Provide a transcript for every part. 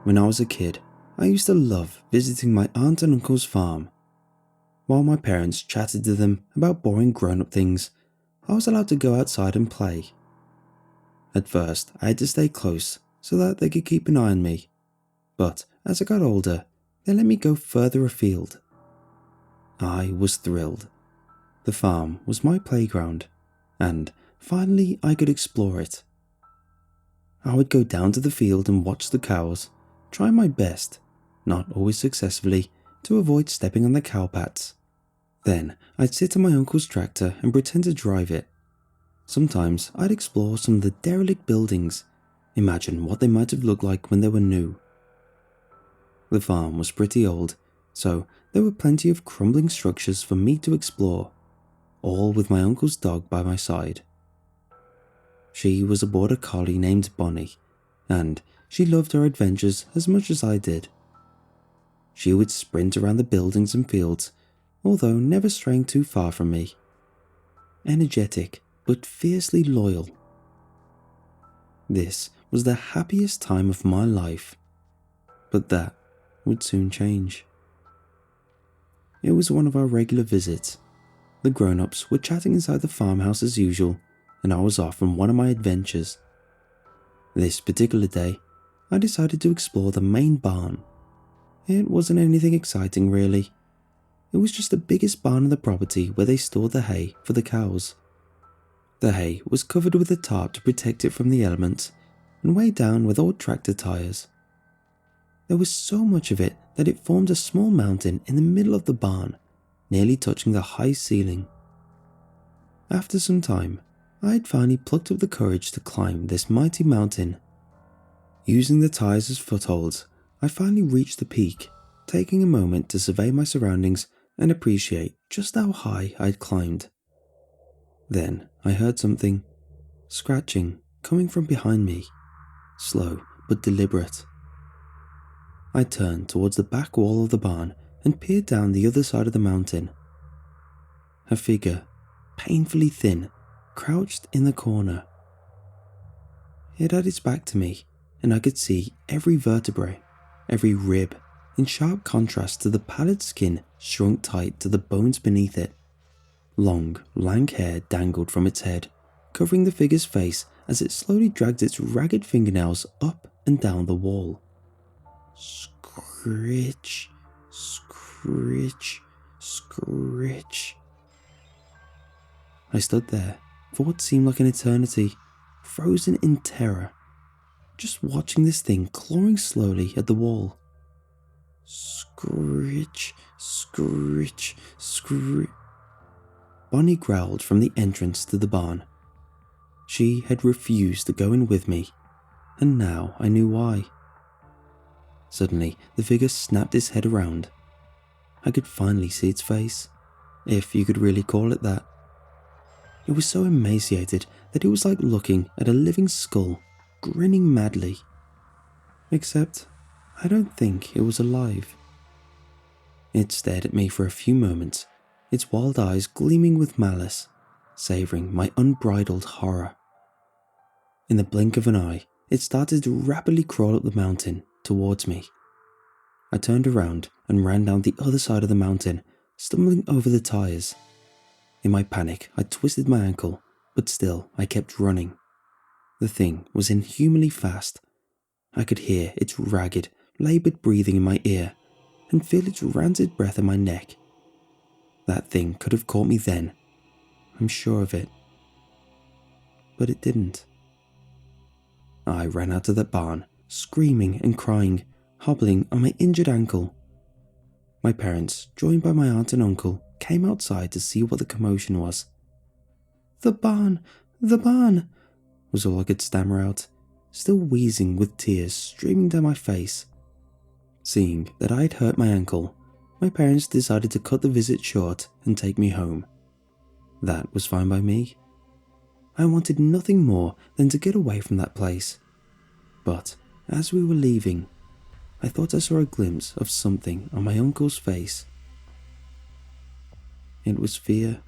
When I was a kid, I used to love visiting my aunt and uncle's farm. While my parents chatted to them about boring grown-up things, I was allowed to go outside and play. At first, I had to stay close so that they could keep an eye on me, but as I got older, they let me go further afield. I was thrilled. The farm was my playground, and finally I could explore it. I would go down to the field and watch the cows, trying my best, not always successfully, to avoid stepping on the cow pats. Then I'd sit on my uncle's tractor and pretend to drive it. Sometimes I'd explore some of the derelict buildings, imagine what they might have looked like when they were new. The farm was pretty old, so there were plenty of crumbling structures for me to explore, all with my uncle's dog by my side. She was a border collie named Bonnie, and she loved her adventures as much as I did. She would sprint around the buildings and fields, although never straying too far from me. Energetic, but fiercely loyal. This was the happiest time of my life, but that would soon change. It was one of our regular visits. The grown-ups were chatting inside the farmhouse as usual, and I was off on one of my adventures. This particular day, I decided to explore the main barn. It wasn't anything exciting really. It was just the biggest barn on the property where they stored the hay for the cows. The hay was covered with a tarp to protect it from the elements and weighed down with old tractor tires. There was so much of it that it formed a small mountain in the middle of the barn, nearly touching the high ceiling. After some time, I had finally plucked up the courage to climb this mighty mountain. Using the tires as footholds, I finally reached the peak, taking a moment to survey my surroundings and appreciate just how high I'd climbed. Then I heard something, scratching, coming from behind me, slow but deliberate. I turned towards the back wall of the barn and peered down the other side of the mountain. A figure, painfully thin, crouched in the corner. It had its back to me, and I could see every vertebrae, every rib, in sharp contrast to the pallid skin shrunk tight to the bones beneath it. Long, lank hair dangled from its head, covering the figure's face as it slowly dragged its ragged fingernails up and down the wall. Scritch, scritch, scritch. I stood there for what seemed like an eternity, frozen in terror, just watching this thing clawing slowly at the wall. Scritch, scritch, scritch. Bonnie growled from the entrance to the barn. She had refused to go in with me, and now I knew why. Suddenly, the figure snapped its head around. I could finally see its face, if you could really call it that. It was so emaciated that it was like looking at a living skull, grinning madly. Except, I don't think it was alive. It stared at me for a few moments, its wild eyes gleaming with malice, savouring my unbridled horror. In the blink of an eye, it started to rapidly crawl up the mountain towards me. I turned around and ran down the other side of the mountain, stumbling over the tires. In my panic, I twisted my ankle, but still I kept running. The thing was inhumanly fast. I could hear its ragged, laboured breathing in my ear and feel its rancid breath in my neck. That thing could have caught me then. I'm sure of it. But it didn't. I ran out of that barn, screaming and crying, hobbling on my injured ankle. My parents, joined by my aunt and uncle, came outside to see what the commotion was. The barn, was all I could stammer out, still wheezing with tears streaming down my face. Seeing that I had hurt my ankle, my parents decided to cut the visit short and take me home. That was fine by me. I wanted nothing more than to get away from that place. But as we were leaving, I thought I saw a glimpse of something on my uncle's face. It was fear.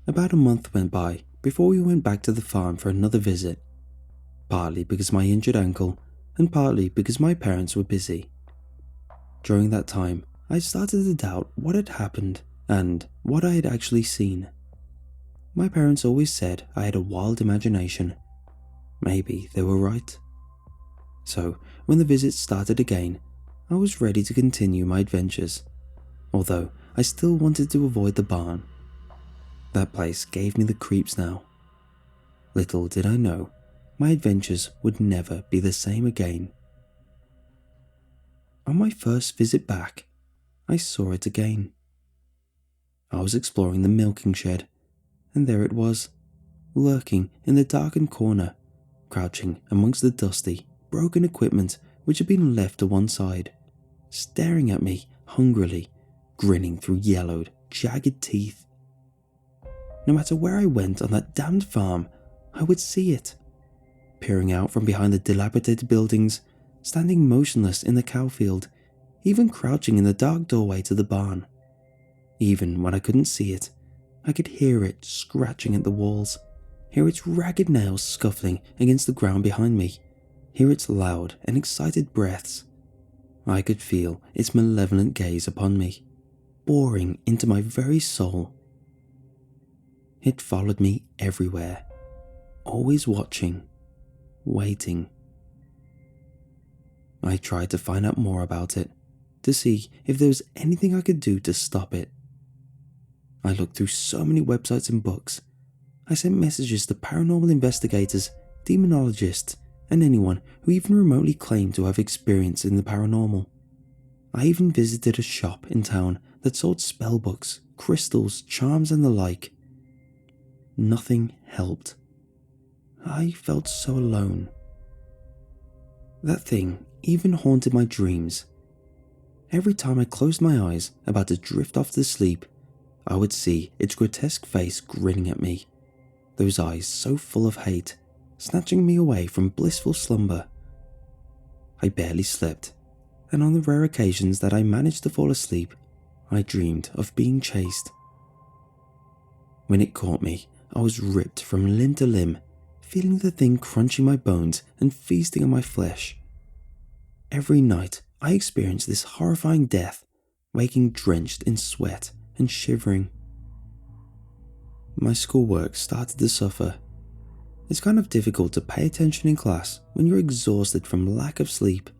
About a month went by before we went back to the farm for another visit. partly because of my injured ankle and partly because my parents were busy. During that time, I started to doubt what had happened and what I had actually seen. My parents always said I had a wild imagination. Maybe they were right. So, when the visits started again, I was ready to continue my adventures, although I still wanted to avoid the barn. That place gave me the creeps now. Little did I know, my adventures would never be the same again. On my first visit back, I saw it again. I was exploring the milking shed, and there it was, lurking in the darkened corner, crouching amongst the dusty, broken equipment which had been left to one side, staring at me hungrily, grinning through yellowed, jagged teeth. No matter where I went on that damned farm, I would see it, peering out from behind the dilapidated buildings, standing motionless in the cow field, even crouching in the dark doorway to the barn. Even when I couldn't see it, I could hear it scratching at the walls, hear its ragged nails scuffling against the ground behind me, hear its loud and excited breaths. I could feel its malevolent gaze upon me, boring into my very soul. It followed me everywhere, always watching, waiting. I tried to find out more about it, to see if there was anything I could do to stop it. I looked through so many websites and books. I sent messages to paranormal investigators, demonologists, and anyone who even remotely claimed to have experience in the paranormal. I even visited a shop in town that sold spell books, crystals, charms, and the like. Nothing helped. I felt so alone. That thing even haunted my dreams. Every time I closed my eyes, about to drift off to sleep, I would see its grotesque face grinning at me, those eyes so full of hate, snatching me away from blissful slumber. I barely slept, and on the rare occasions that I managed to fall asleep, I dreamed of being chased. When it caught me, I was ripped from limb to limb, feeling the thing crunching my bones and feasting on my flesh. Every night, I experienced this horrifying death, waking drenched in sweat and shivering. My schoolwork started to suffer. It's kind of difficult to pay attention in class when you're exhausted from lack of sleep.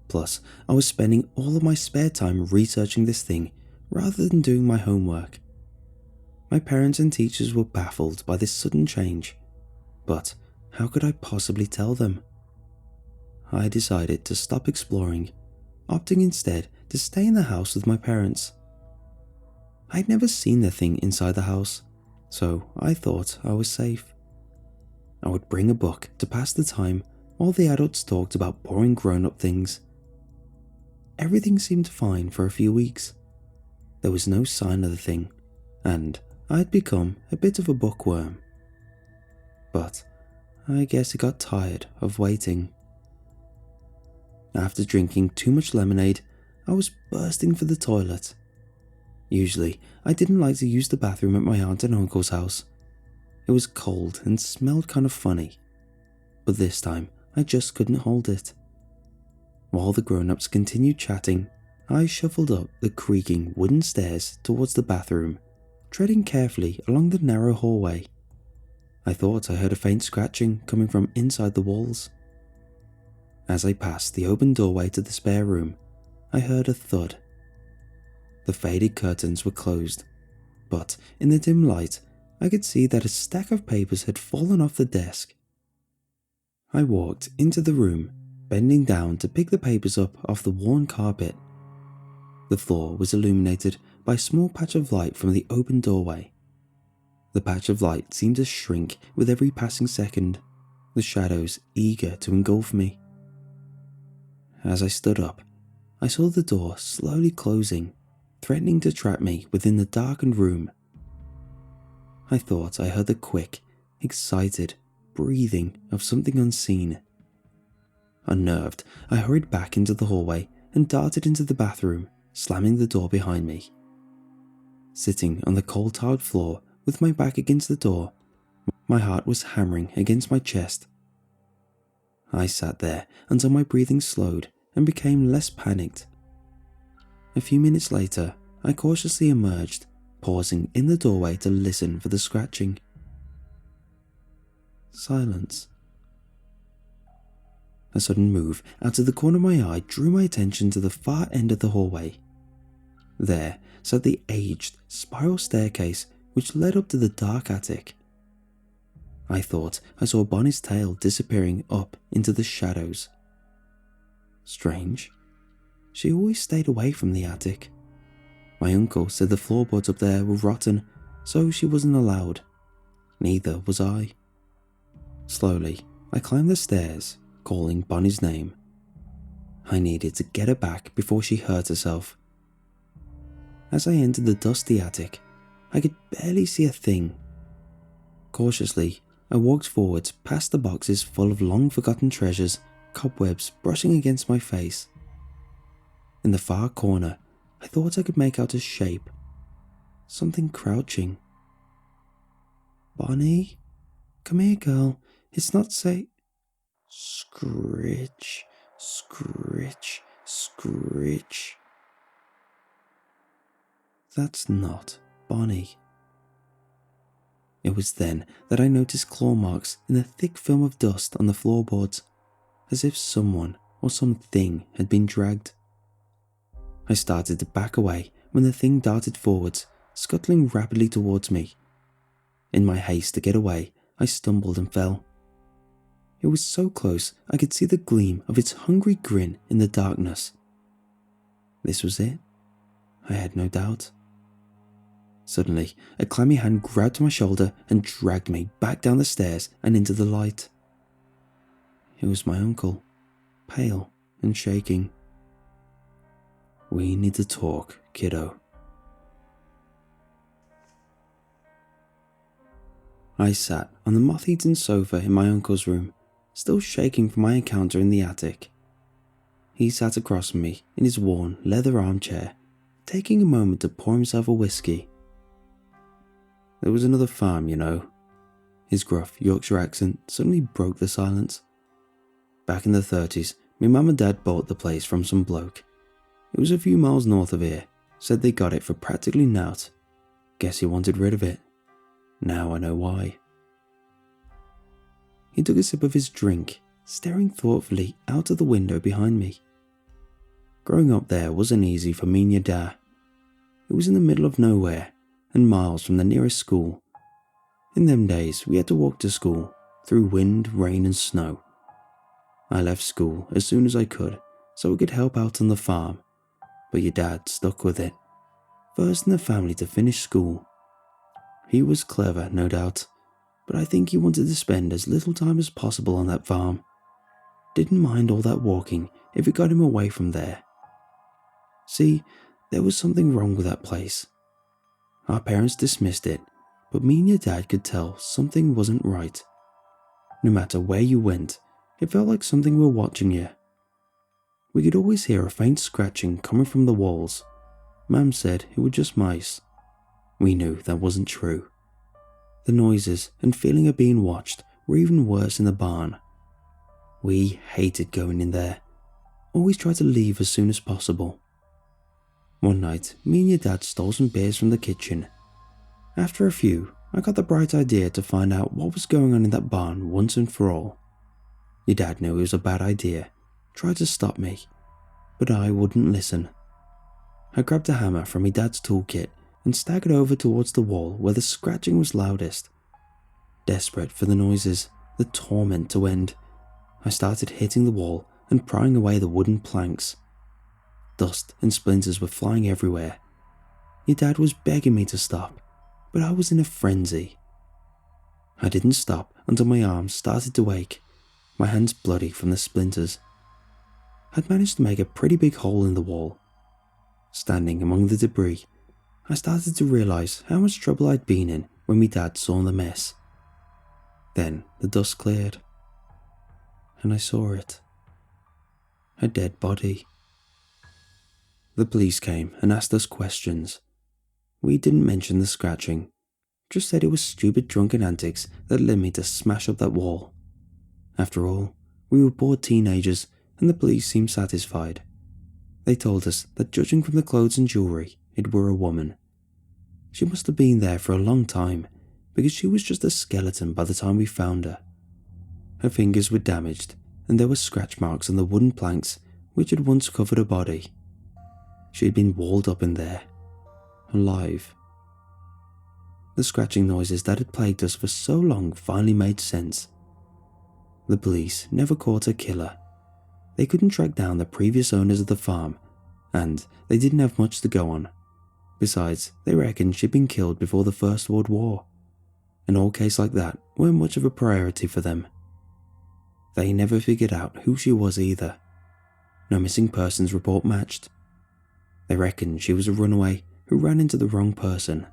Plus, I was spending all of my spare time researching this thing rather than doing my homework. My parents and teachers were baffled by this sudden change, but how could I possibly tell them? I decided to stop exploring, opting instead to stay in the house with my parents. I'd never seen the thing inside the house, so I thought I was safe. I would bring a book to pass the time while the adults talked about boring grown-up things. Everything seemed fine for a few weeks. There was no sign of the thing, and I had become a bit of a bookworm. But I guess I got tired of waiting. After drinking too much lemonade, I was bursting for the toilet. Usually, I didn't like to use the bathroom at my aunt and uncle's house. It was cold and smelled kind of funny. But this time, I just couldn't hold it. While the grown-ups continued chatting, I shuffled up the creaking wooden stairs towards the bathroom, treading carefully along the narrow hallway. I thought I heard a faint scratching coming from inside the walls. As I passed the open doorway to the spare room, I heard a thud. The faded curtains were closed, but in the dim light, I could see that a stack of papers had fallen off the desk. I walked into the room, bending down to pick the papers up off the worn carpet. The floor was illuminated by a small patch of light from the open doorway. The patch of light seemed to shrink with every passing second, the shadows eager to engulf me. As I stood up, I saw the door slowly closing, threatening to trap me within the darkened room. I thought I heard the quick, excited breathing of something unseen. Unnerved, I hurried back into the hallway and darted into the bathroom, slamming the door behind me. Sitting on the cold tiled floor with my back against the door, my heart was hammering against my chest. I sat there until my breathing slowed and became less panicked. A few minutes later, I cautiously emerged, pausing in the doorway to listen for the scratching. Silence. A sudden move out of the corner of my eye drew my attention to the far end of the hallway. There sat the aged, spiral staircase which led up to the dark attic. I thought I saw Bonnie's tail disappearing up into the shadows. Strange. She always stayed away from the attic. My uncle said the floorboards up there were rotten, so she wasn't allowed. Neither was I. Slowly, I climbed the stairs, calling Bonnie's name. I needed to get her back before she hurt herself. As I entered the dusty attic, I could barely see a thing. Cautiously, I walked forwards past the boxes full of long-forgotten treasures, cobwebs brushing against my face. In the far corner, I thought I could make out a shape. Something crouching. Bonnie? Come here, girl. It's not safe. Scritch, scritch, scritch. That's not Bonnie. It was then that I noticed claw marks in a thick film of dust on the floorboards, as if someone or something had been dragged. I started to back away when the thing darted forwards, scuttling rapidly towards me. In my haste to get away, I stumbled and fell. It was so close I could see the gleam of its hungry grin in the darkness. This was it. I had no doubt. Suddenly, a clammy hand grabbed my shoulder and dragged me back down the stairs and into the light. It was my uncle, pale and shaking. We need to talk, kiddo. I sat on the moth-eaten sofa in my uncle's room, still shaking from my encounter in the attic. He sat across from me in his worn leather armchair, taking a moment to pour himself a whiskey. There was another farm, you know. His gruff Yorkshire accent suddenly broke the silence. Back in the 30s, my mum and dad bought the place from some bloke. It was a few miles north of here, said they got it for practically nought. Guess he wanted rid of it. Now I know why. He took a sip of his drink, staring thoughtfully out of the window behind me. Growing up there wasn't easy for me and your dad. It was in the middle of nowhere, and miles from the nearest school. In them days, we had to walk to school, through wind, rain and snow. I left school as soon as I could, so I could help out on the farm, but your dad stuck with it. First in the family to finish school. He was clever, no doubt, but I think he wanted to spend as little time as possible on that farm. Didn't mind all that walking if it got him away from there. See, there was something wrong with that place. Our parents dismissed it, but me and your dad could tell something wasn't right. No matter where you went, it felt like something were watching you. We could always hear a faint scratching coming from the walls. Mum said it were just mice. We knew that wasn't true. The noises and feeling of being watched were even worse in the barn. We hated going in there. Always tried to leave as soon as possible. One night, me and your dad stole some beers from the kitchen. After a few, I got the bright idea to find out what was going on in that barn once and for all. Your dad knew it was a bad idea, tried to stop me, but I wouldn't listen. I grabbed a hammer from my dad's toolkit and staggered over towards the wall where the scratching was loudest. Desperate for the noises, the torment to end, I started hitting the wall and prying away the wooden planks. Dust and splinters were flying everywhere. Your dad was begging me to stop, but I was in a frenzy. I didn't stop until my arms started to ache, my hands bloody from the splinters. I'd managed to make a pretty big hole in the wall. Standing among the debris, I started to realize how much trouble I'd been in when my dad saw the mess. Then the dust cleared, and I saw it. A dead body. The police came and asked us questions. We didn't mention the scratching, just said it was stupid drunken antics that led me to smash up that wall. After all, We were bored teenagers, and the police seemed satisfied. They told us that judging from the clothes and jewellery, it were a woman. She must have been there for a long time, because she was just a skeleton by the time we found her. Her fingers were damaged, and there were scratch marks on the wooden planks which had once covered her body. She had been walled up in there, alive. The scratching noises that had plagued us for so long finally made sense. The police never caught her killer. They couldn't track down the previous owners of the farm, and they didn't have much to go on. Besides, they reckoned she'd been killed before the First World War. An old case like that weren't much of a priority for them. They never figured out who she was either. No missing persons report matched. They reckoned she was a runaway who ran into the wrong person.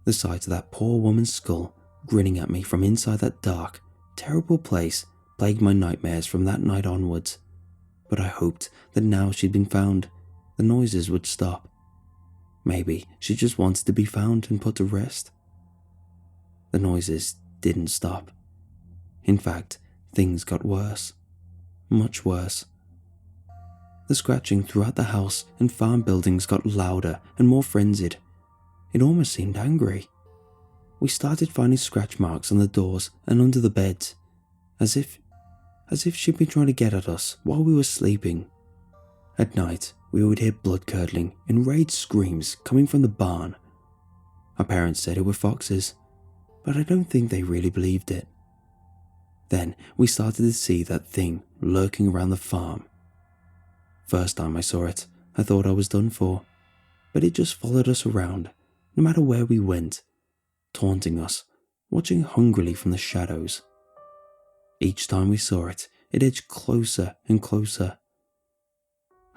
The sight of that poor woman's skull grinning at me from inside that dark, terrible place plagued my nightmares from that night onwards. But I hoped that now she'd been found, the noises would stop. Maybe she just wanted to be found and put to rest. The noises didn't stop. In fact, things got worse. Much worse. The scratching throughout the house and farm buildings got louder and more frenzied. It almost seemed angry. We started finding scratch marks on the doors and under the beds, as if she'd been trying to get at us while we were sleeping. At night, we would hear blood-curdling, enraged screams coming from the barn. Our parents said it were foxes, but I don't think they really believed it. Then we started to see that thing lurking around the farm. First time I saw it, I thought I was done for, but it just followed us around, no matter where we went, taunting us, watching hungrily from the shadows. Each time we saw it, it edged closer and closer.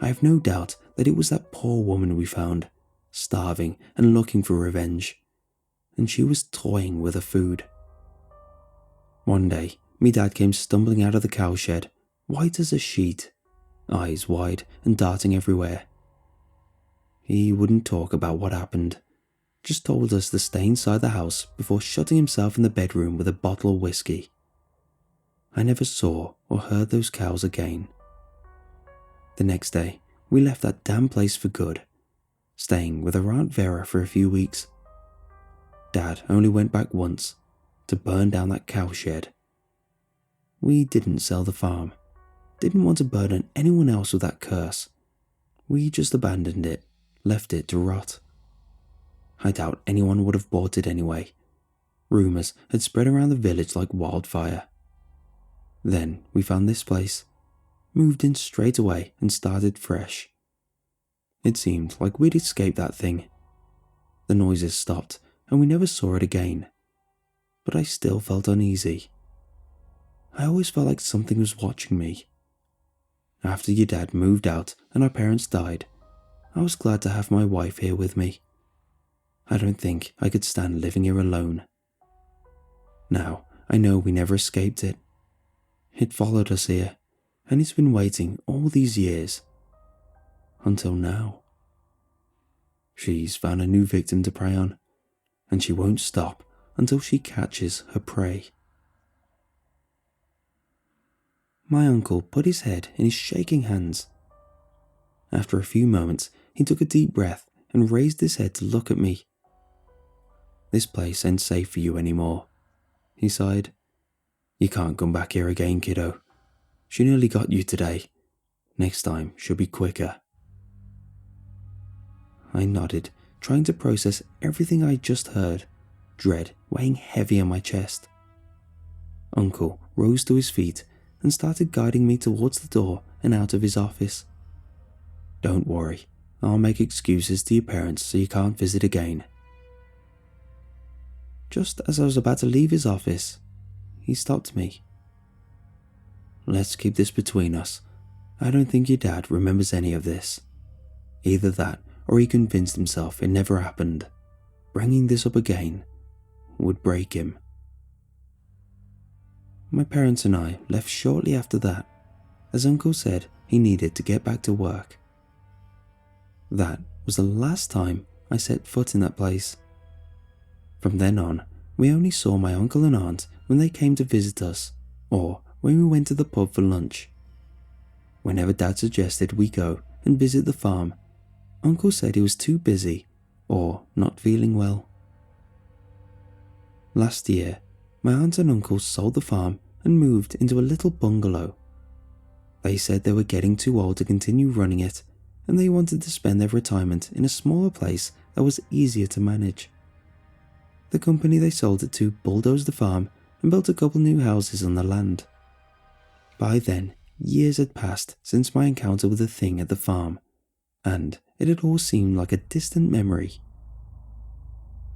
I have no doubt that it was that poor woman we found, starving and looking for revenge, and she was toying with her food. One day, me dad came stumbling out of the cowshed, white as a sheet, eyes wide and darting everywhere. He wouldn't talk about what happened, just told us to stay inside the house before shutting himself in the bedroom with a bottle of whiskey. I never saw or heard those cows again. The next day, we left that damn place for good, staying with our Aunt Vera for a few weeks. Dad only went back once, to burn down that cowshed. We didn't sell the farm, didn't want to burden anyone else with that curse. We just abandoned it, left it to rot. I doubt anyone would have bought it anyway. Rumours had spread around the village like wildfire. Then we found this place, moved in straight away and started fresh. It seemed like we'd escaped that thing. The noises stopped and we never saw it again. But I still felt uneasy. I always felt like something was watching me. After your dad moved out and our parents died, I was glad to have my wife here with me. I don't think I could stand living here alone. Now I know we never escaped it. It followed us here, and it's been waiting all these years. Until now. She's found a new victim to prey on, and she won't stop until she catches her prey. My uncle put his head in his shaking hands. After a few moments, he took a deep breath and raised his head to look at me. "This place ain't safe for you anymore," he sighed. "You can't come back here again, kiddo. She nearly got you today. Next time, she'll be quicker." I nodded, trying to process everything I'd just heard, dread weighing heavy on my chest. Uncle rose to his feet and started guiding me towards the door and out of his office. "Don't worry, I'll make excuses to your parents so you can't visit again." Just as I was about to leave his office, he stopped me. "Let's keep this between us. I don't think your dad remembers any of this. Either that or he convinced himself it never happened. Bringing this up again would break him." My parents and I left shortly after that, as Uncle said he needed to get back to work. That was the last time I set foot in that place. From then on, we only saw my uncle and aunt when they came to visit us, or when we went to the pub for lunch. Whenever Dad suggested we go and visit the farm, Uncle said he was too busy or not feeling well. Last year, my aunt and uncle sold the farm and moved into a little bungalow. They said they were getting too old to continue running it, and they wanted to spend their retirement in a smaller place that was easier to manage. The company they sold it to bulldozed the farm and built a couple new houses on the land. By then, years had passed since my encounter with the thing at the farm, and it had all seemed like a distant memory.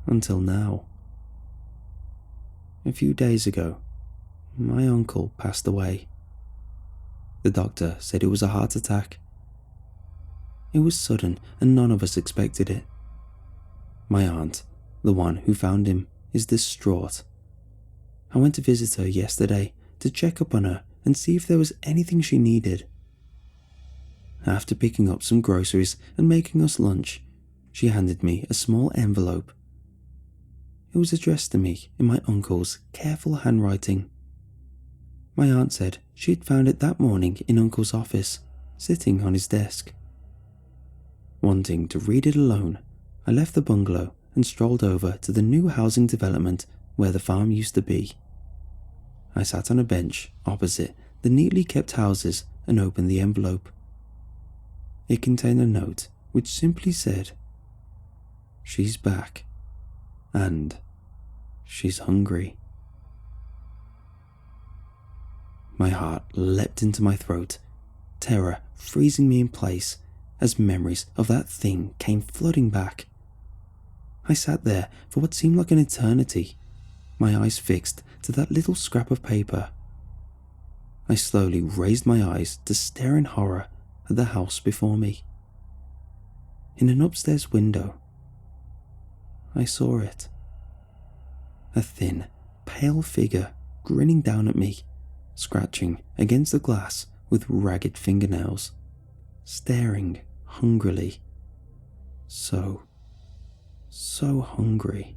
Until now. A few days ago, my uncle passed away. The doctor said it was a heart attack. It was sudden and none of us expected it. My aunt, the one who found him, is distraught. I went to visit her yesterday to check up on her and see if there was anything she needed. After picking up some groceries and making us lunch, she handed me a small envelope. It was addressed to me in my uncle's careful handwriting. My aunt said she had found it that morning in Uncle's office, sitting on his desk. Wanting to read it alone, I left the bungalow and strolled over to the new housing development where the farm used to be. I sat on a bench opposite the neatly kept houses and opened the envelope. It contained a note which simply said, "She's back, and she's hungry." My heart leapt into my throat, terror freezing me in place as memories of that thing came flooding back. I sat there for what seemed like an eternity, my eyes fixed to that little scrap of paper. I slowly raised my eyes to stare in horror at the house before me. In an upstairs window, I saw it. A thin, pale figure grinning down at me, scratching against the glass with ragged fingernails, staring hungrily. So hungry.